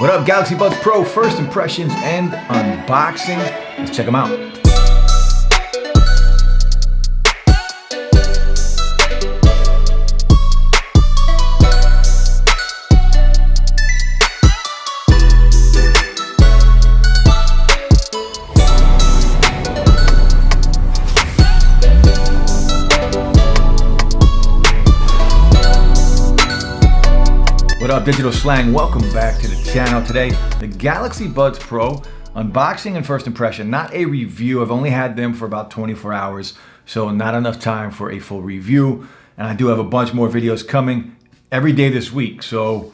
What up, Galaxy Buds Pro first impressions and unboxing? Let's check them out. What up, Digital Slang? Welcome back to the channel. Today, the Galaxy Buds Pro unboxing and first impression. Not a review. I've only had them for about 24 hours, so not enough time for a full review. And I do have a bunch more videos coming every day this week, so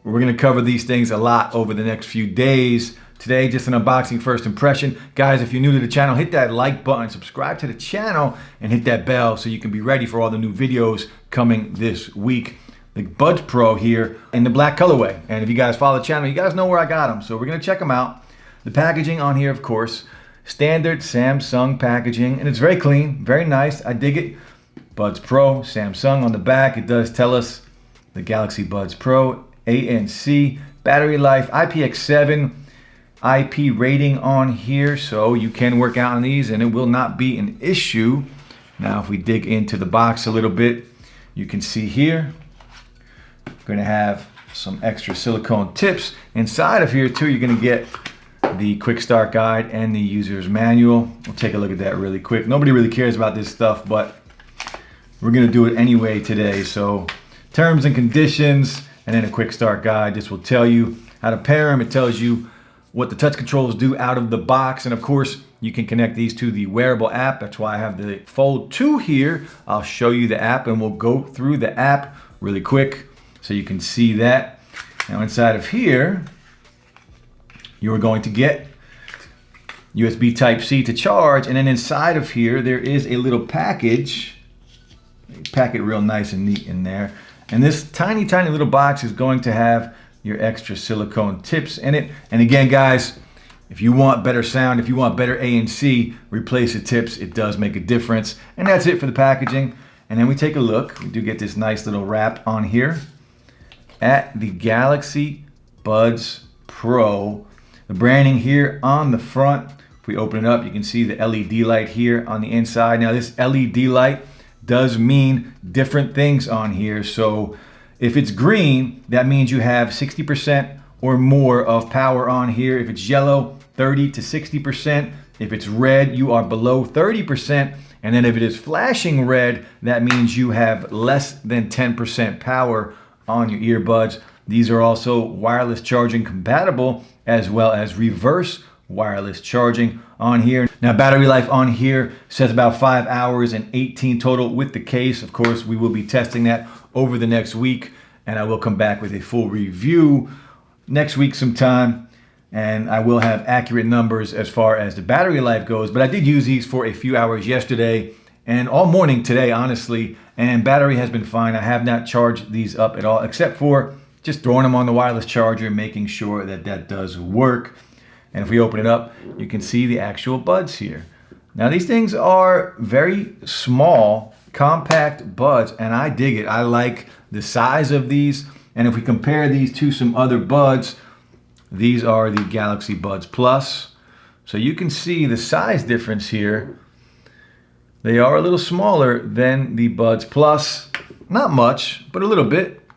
we're gonna cover these things a lot over the next few days. Today, just an unboxing first impression. Guys, if you're new to the channel, hit that like button, subscribe to the channel, and hit that bell so you can be ready for all the new videos coming this week. The Buds Pro here in the black colorway. And if you guys follow the channel, you guys know where I got them. So we're gonna check them out. The packaging on here, of course, standard Samsung packaging, and it's very clean, very nice. I dig it. Buds Pro, Samsung on the back. It does tell us the Galaxy Buds Pro, ANC, battery life, IPX7, IP rating on here. So you can work out on these and it will not be an issue. Now, if we dig into the box a little bit, you can see here, we're going to have some extra silicone tips. Inside of here too, you're going to get the quick start guide and the user's manual. We'll take a look at that really quick. Nobody really cares about this stuff, but we're going to do it anyway today. So terms and conditions, and then a quick start guide. This will tell you how to pair them. It tells you what the touch controls do out of the box. And of course, you can connect these to the wearable app. That's why I have the Fold 2 here. I'll show you the app and we'll go through the app really quick, so you can see that. Now inside of here, you are going to get USB Type-C to charge, and then inside of here, there is a little package. They pack it real nice and neat in there. And this tiny, tiny little box is going to have your extra silicone tips in it. And again, guys, if you want better sound, if you want better ANC, replace the tips. It does make a difference. And that's it for the packaging. And then we take a look. We do get this nice little wrap on here at the Galaxy Buds Pro. The branding here on the front, if we open it up, you can see the LED light here on the inside. Now this LED light does mean different things on here. So if it's green, that means you have 60% or more of power on here. If it's yellow, 30 to 60%. If it's red, you are below 30%. And then if it is flashing red, that means you have less than 10% power on your earbuds. These are also wireless charging compatible, as well as reverse wireless charging on here. Now battery life on here says about 5 hours and 18 total with the case. Of course, we will be testing that over the next week, and I will come back with a full review next week sometime, and I will have accurate numbers as far as the battery life goes. But I did use these for a few hours yesterday and all morning today, honestly, and battery has been fine. I have not charged these up at all, except for just throwing them on the wireless charger and making sure that that does work. And if we open it up, you can see the actual buds here. Now these things are very small, compact buds, and I dig it. I like the size of these. And if we compare these to some other buds, these are the Galaxy Buds Plus. So you can see the size difference here. They are a little smaller than the Buds Plus. Not much, but a little bit.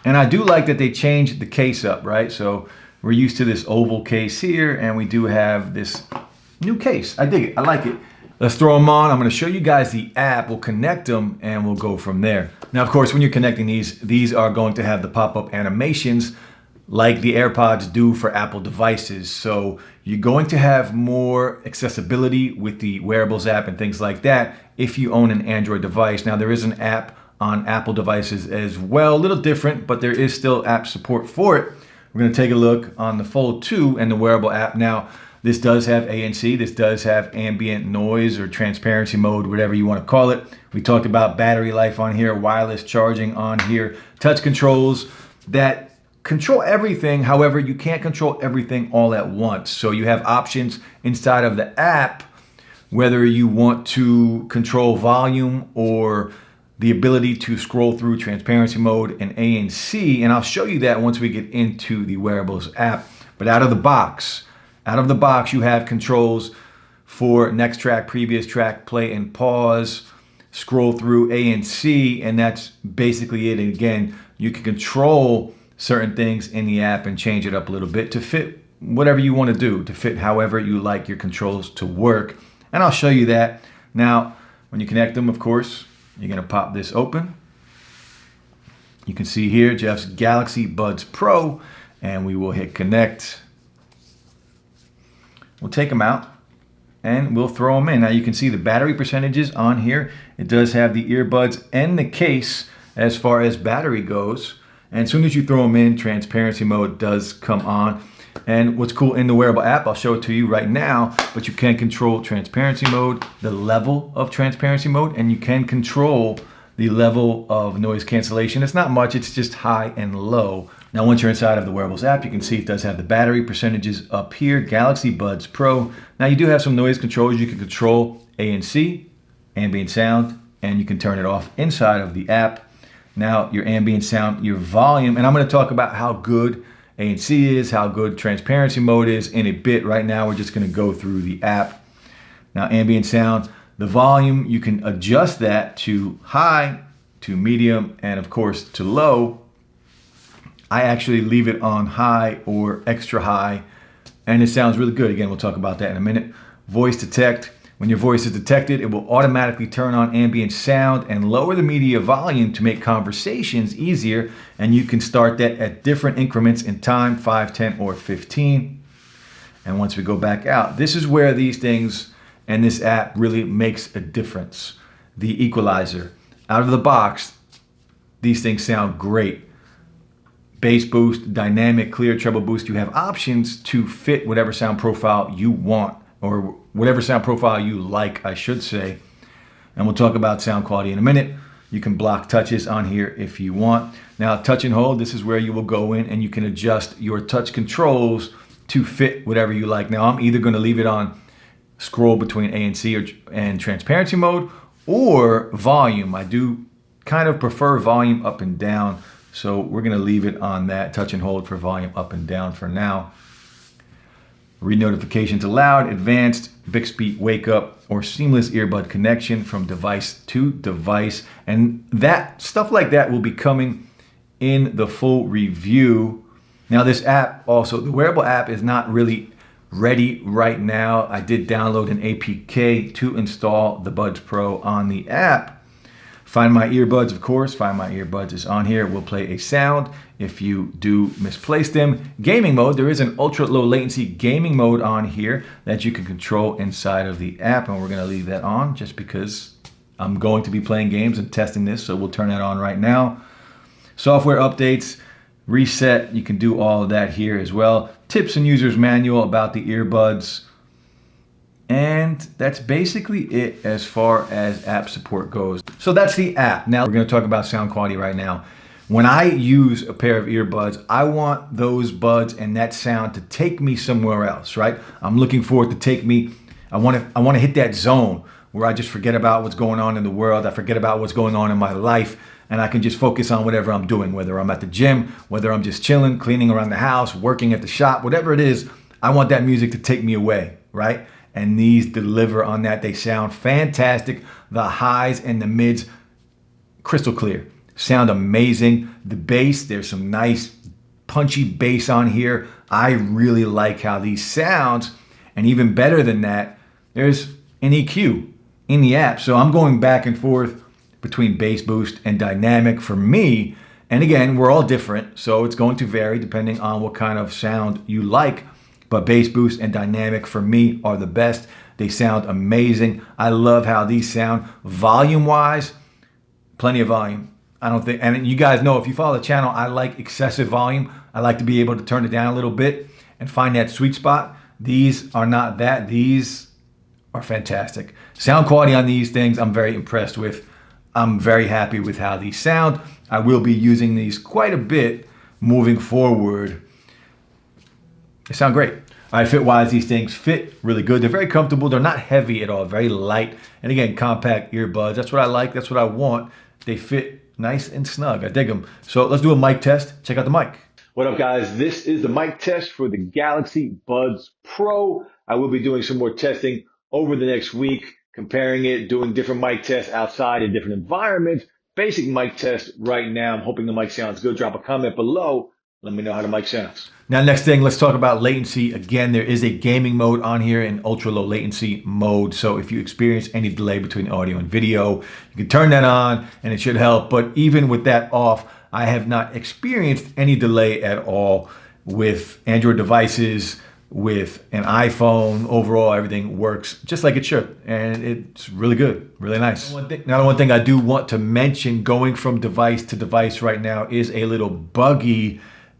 And I do like that they changed the case up, right? So we're used to this oval case here, and we do have this new case. I dig it, I like it. Let's throw them on. I'm gonna show you guys the app. We'll connect them and we'll go from there. Now, of course, when you're connecting these are going to have the pop-up animations like the AirPods do for Apple devices. So you're going to have more accessibility with the wearables app and things like that if you own an Android device. Now there is an app on Apple devices as well, a little different, but there is still app support for it. We're gonna take a look on the Fold 2 and the wearable app. Now, this does have ANC, this does have ambient noise or transparency mode, whatever you wanna call it. We talked about battery life on here, wireless charging on here, touch controls that control everything. However, you can't control everything all at once. So you have options inside of the app, whether you want to control volume or the ability to scroll through transparency mode and ANC, and I'll show you that once we get into the wearables app. But out of the box, you have controls for next track, previous track, play and pause, scroll through ANC, and that's basically it. And again, you can control certain things in the app and change it up a little bit to fit whatever you want to do, to fit however you like your controls to work. And I'll show you that. Now, when you connect them, of course, you're going to pop this open. You can see here Jeff's Galaxy Buds Pro, and we will hit connect. We'll take them out and we'll throw them in. Now you can see the battery percentages on here. It does have the earbuds and the case as far as battery goes. And as soon as you throw them in, transparency mode does come on. And what's cool in the wearable app, I'll show it to you right now, but you can control transparency mode, the level of transparency mode, and you can control the level of noise cancellation. It's not much, it's just high and low. Now, once you're inside of the wearables app, you can see it does have the battery percentages up here, Galaxy Buds Pro. Now, you do have some noise controls. You can control ANC, ambient sound, and you can turn it off inside of the app. Now, your ambient sound, your volume, and I'm gonna talk about how good ANC is, how good transparency mode is in a bit. Right now, we're just gonna go through the app. Now, ambient sound, the volume, you can adjust that to high, to medium, and of course to low. I actually leave it on high or extra high, and it sounds really good. Again, we'll talk about that in a minute. Voice detect, when your voice is detected, it will automatically turn on ambient sound and lower the media volume to make conversations easier, and you can start that at different increments in time, 5, 10, or 15. And once we go back out, this is where these things and this app really makes a difference. The equalizer. Out of the box, these things sound great. Bass boost, dynamic, clear, treble boost. You have options to fit whatever sound profile you want, or whatever sound profile you like, I should say. And we'll talk about sound quality in a minute. You can block touches on here if you want. Now, touch and hold, this is where you will go in and you can adjust your touch controls to fit whatever you like. Now, I'm either gonna leave it on scroll between ANC and transparency mode or volume. I do kind of prefer volume up and down, so we're gonna leave it on that, touch and hold for volume up and down for now. Read notifications aloud, advanced, Bixby wake up, or seamless earbud connection from device to device. And that stuff like that will be coming in the full review. Now this app also, the wearable app is not really ready right now. I did download an APK to install the Buds Pro on the app. Find My Earbuds, of course. Find My Earbuds is on here. We'll play a sound if you do misplace them. Gaming mode, there is an ultra low latency gaming mode on here that you can control inside of the app, and we're gonna leave that on just because I'm going to be playing games and testing this, so we'll turn that on right now. Software updates, reset, you can do all of that here as well. Tips and user's manual about the earbuds. And that's basically it as far as app support goes. So that's the app. Now we're gonna talk about sound quality right now. When I use a pair of earbuds, I want those buds and that sound to take me somewhere else, right? I'm looking for it to take me, I wanna hit that zone where I just forget about what's going on in the world. I forget about what's going on in my life, and I can just focus on whatever I'm doing, whether I'm at the gym, whether I'm just chilling, cleaning around the house, working at the shop, whatever it is, I want that music to take me away, right? And these deliver on that. They sound fantastic. The highs and the mids, crystal clear. Sound amazing. The bass, there's some nice punchy bass on here. I really like how these sounds, and even better than that, there's an EQ in the app. So I'm going back and forth between bass boost and dynamic for me. And again, we're all different, so it's going to vary depending on what kind of sound you like. But bass boost and dynamic for me are the best. They sound amazing. I love how these sound. Volume-wise, plenty of volume. I don't think, and you guys know if you follow the channel, I like excessive volume. I like to be able to turn it down a little bit and find that sweet spot. These are not that. These are fantastic. Sound quality on these things, I'm very impressed with. I'm very happy with how these sound. I will be using these quite a bit moving forward. They sound great. All right, fit-wise, these things fit really good. They're very comfortable. They're not heavy at all, very light. And again, compact earbuds. That's what I like. That's what I want. They fit nice and snug. I dig them. So let's do a mic test. Check out the mic. What up, guys? This is the mic test for the Galaxy Buds Pro. I will be doing some more testing over the next week, comparing it, doing different mic tests outside in different environments. Basic mic test right now. I'm hoping the mic sounds good. Drop a comment below. Let me know how the mic sounds. Now, next thing, let's talk about latency. Again, there is a gaming mode on here in ultra low latency mode. So if you experience any delay between audio and video, you can turn that on and it should help. But even with that off, I have not experienced any delay at all with Android devices, with an iPhone. Overall, everything works just like it should. And it's really good, really nice. Now, one thing I do want to mention going from device to device right now is a little buggy.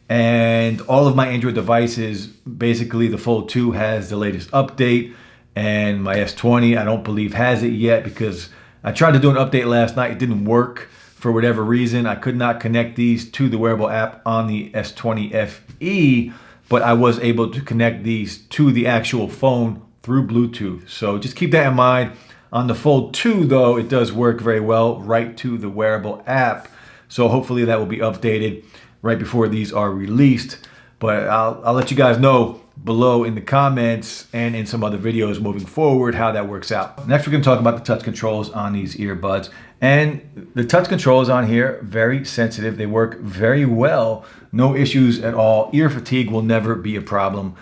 And all of my Android devices, basically the Fold 2 has the latest update, and my S20 I don't believe has it yet because I tried to do an update last night. It didn't work for whatever reason. I could not connect these to the wearable app on the S20 FE, but I was able to connect these to the actual phone through Bluetooth. So just keep that in mind. On the Fold 2 though, it does work very well right to the wearable app. So hopefully that will be updated right before these are released, but I'll let you guys know below in the comments and in some other videos moving forward how that works out. Next, we're going to talk about the touch controls on these earbuds, and the touch controls on here, very sensitive. They work very well, no issues at all. Ear fatigue will never be a problem.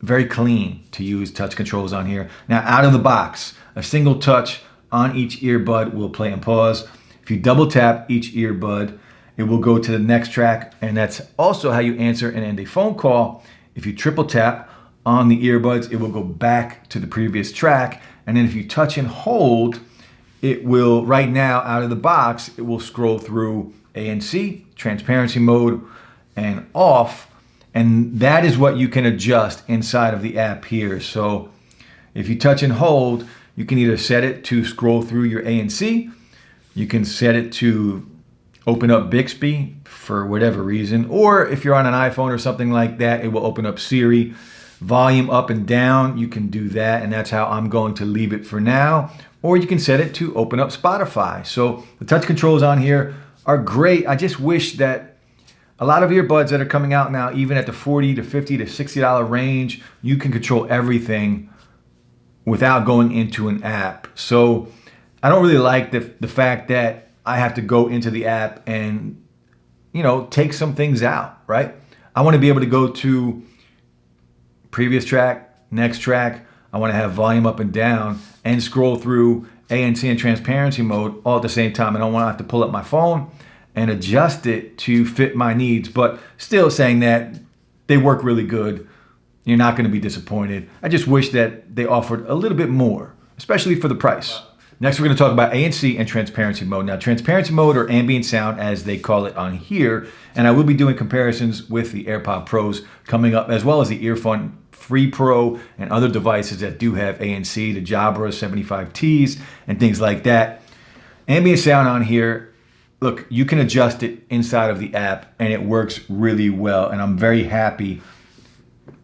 Very clean to use touch controls on here. Now, out of the box, a single touch on each earbud will play and pause. If you double tap each earbud, it will go to the next track, and that's also how you answer and end a phone call. If you triple tap on the earbuds, it will go back to the previous track, and then if you touch and hold, it will, right now out of the box, it will scroll through ANC, transparency mode, and off, and that is what you can adjust inside of the app here. So if you touch and hold, you can either set it to scroll through your ANC, you can set it to open up Bixby for whatever reason, or if you're on an iPhone or something like that, it will open up Siri. Volume up and down, you can do that, and that's how I'm going to leave it for now. Or you can set it to open up Spotify. So the touch controls on here are great. I just wish that a lot of earbuds that are coming out now, even at the $40 to $50 to $60 range, you can control everything without going into an app. So I don't really like the fact that I have to go into the app and, take some things out, right? I want to be able to go to previous track, next track. I want to have volume up and down and scroll through ANC and transparency mode all at the same time. I don't want to have to pull up my phone and adjust it to fit my needs, but still saying that they work really good. You're not going to be disappointed. I just wish that they offered a little bit more, especially for the price. Next, we're going to talk about ANC and transparency mode. Now, transparency mode, or ambient sound as they call it on here, and I will be doing comparisons with the AirPod Pros coming up, as well as the Earphone Free Pro and other devices that do have ANC, the Jabra 75Ts and things like that. Ambient sound on here, look, you can adjust it inside of the app and it works really well, and I'm very happy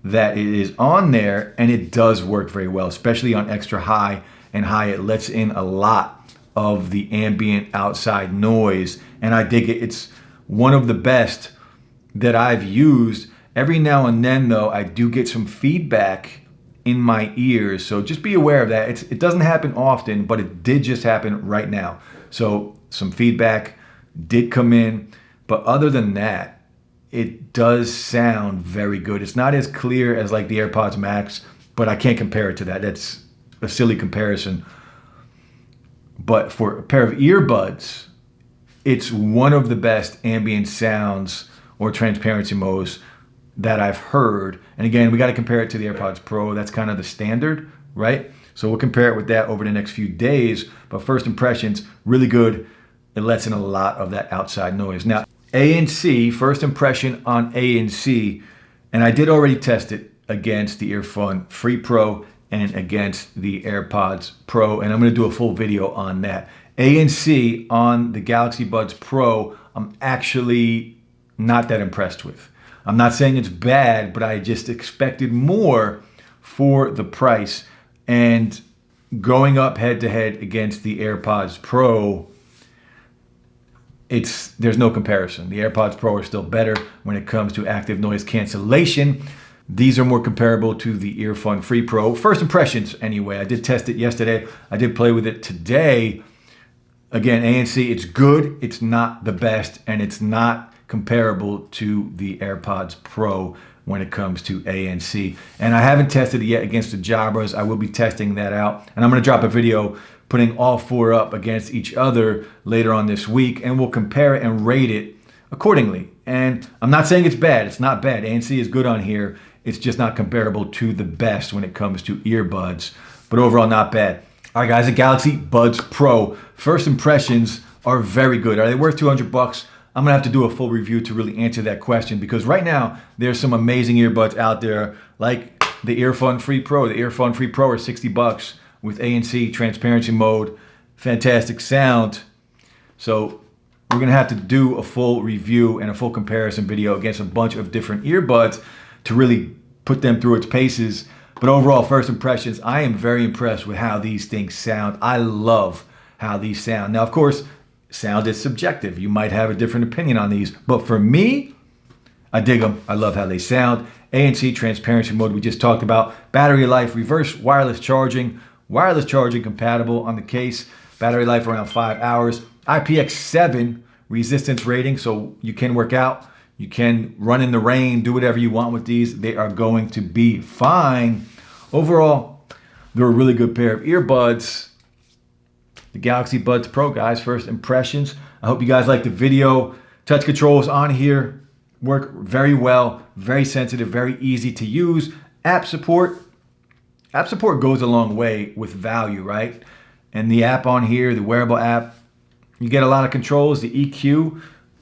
that it is on there, and it does work very well, especially on extra high and high. It lets in a lot of the ambient outside noise, and I dig it. It's one of the best that I've used. Every now and then though, I do get some feedback in my ears, so just be aware of that. It doesn't happen often, but it did just happen right now. So some feedback did come in, but other than that, it does sound very good. It's not as clear as like the AirPods Max, but I can't compare it to that. That's a silly comparison. But for a pair of earbuds, it's one of the best ambient sounds or transparency modes that I've heard. And again, we got to compare it to the AirPods Pro. That's kind of the standard, right? So we'll compare it with that over the next few days. But first impressions, really good. It lets in a lot of that outside noise. Now, ANC, first impression on ANC, and I did already test it against the Earphone Free Pro and against the AirPods Pro, and I'm gonna do a full video on that. ANC on the Galaxy Buds Pro, I'm actually not that impressed with. I'm not saying it's bad, but I just expected more for the price. And going up head to head against the AirPods Pro, there's no comparison. The AirPods Pro are still better when it comes to active noise cancellation. These are more comparable to the Earphone Free Pro. First impressions anyway. I did test it yesterday. I did play with it today. Again, ANC, it's good. It's not the best, and it's not comparable to the AirPods Pro when it comes to ANC. And I haven't tested it yet against the Jabras. I will be testing that out. And I'm going to drop a video putting all four up against each other later on this week, and we'll compare it and rate it accordingly. And I'm not saying it's bad. It's not bad. ANC is good on here. It's just not comparable to the best when it comes to earbuds. But overall, not bad. All right, guys, the Galaxy Buds Pro. First impressions are very good. Are they worth 200 bucks? I'm gonna have to do a full review to really answer that question, because right now there's some amazing earbuds out there, like the Earphone Free Pro. The Earphone Free Pro are 60 bucks with ANC, transparency mode, fantastic sound. So we're gonna have to do a full review and a full comparison video against a bunch of different earbuds to really put them through its paces. But overall, first impressions, I am very impressed with how these things sound. I love how these sound. Now, of course, sound is subjective. You might have a different opinion on these, but for me, I dig them. I love how they sound. ANC, transparency mode, we just talked about. Battery life, reverse wireless charging compatible on the case. Battery life around 5 hours. IPX7 resistance rating, so you can work out. You can run in the rain, do whatever you want with these. They are going to be fine. Overall, they're a really good pair of earbuds. The Galaxy Buds Pro, guys, first impressions. I hope you guys like the video. Touch controls on here work very well, very sensitive, very easy to use. App support goes a long way with value, right? And the app on here, the wearable app, you get a lot of controls. The EQ,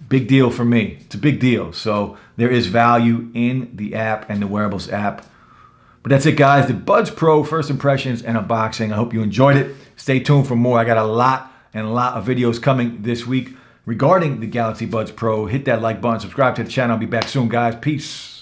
big deal for me. It's a big deal. So there is value in the app and the wearables app. But that's it, guys. The Buds Pro, first impressions and unboxing. I hope you enjoyed it. Stay tuned for more. I got a lot of videos coming this week regarding the Galaxy Buds Pro. Hit that like button, subscribe to the channel. I'll be back soon, guys. Peace.